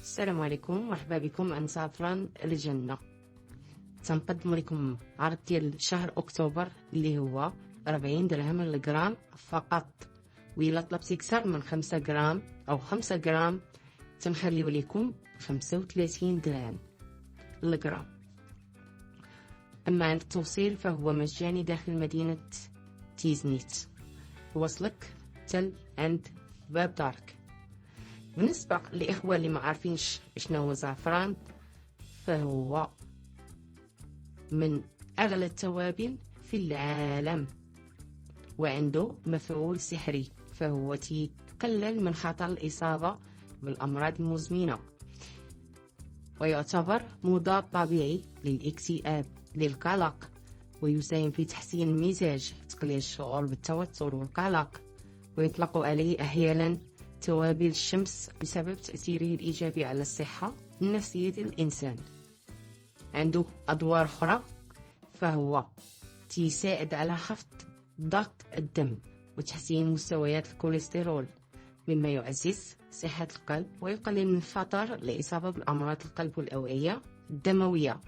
السلام عليكم، مرحبا بكم عن زعفران الجنة. تنقدم لكم عرض ديال شهر أكتوبر اللي هو 40 درهم للغرام فقط، وإلا طلبتي كثر من 5 غرام أو 5 غرام تنخليو لكم 35 درهم للغرام. أما عند التوصيل فهو مجاني داخل مدينة تيزنيت، وصلك تل عند باب دارك. بالنسبة للإخوة اللي ما عارفينش شنو هو الزعفران، فهو من أغلى التوابل في العالم، وعنده مفعول سحري، فهو تقلل من خطر الإصابة بالأمراض المزمنة، ويعتبر مضاد طبيعي للاكتئاب للقلق، ويساهم في تحسين المزاج، تقليل الشعور بالتوتر والقلق. ويطلق عليه أحيانا توابل الشمس بسبب تأثيره الإيجابي على الصحة النفسية للإنسان. عنده أدوار أخرى، فهو تساعد على خفض ضغط الدم وتحسين مستويات الكوليسترول، مما يعزز صحة القلب ويقلل من خطر الإصابة بأمراض القلب والأوعية الدموية.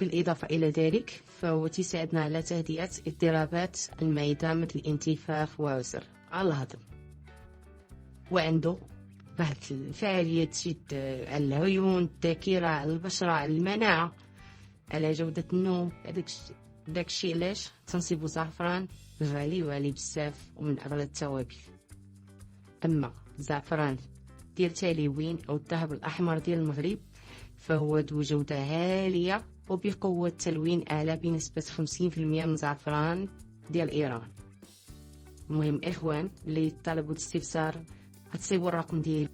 بالإضافة إلى ذلك فهو تساعدنا على تهدئة اضطرابات المعدة مثل الانتفاخ وعسر الهضم. وعنده بعض الفعاليات تشد على العيون، الذاكرة، على البشرة، على المناعة، على جودة النوم. داك الشيء علاش تنصيبو زعفران غالي وعالي بزاف ومن أغلى التوابل. أما الزعفران ديال تاليوين أو الذهب الأحمر ديال المغرب فهو ذو جودة عالية وبقوة تلوين أعلى بنسبة 50% من زعفران ديال إيران. المهم إخوان اللي طلبوا الاستفسار هتصيبوا الرقم ديالي.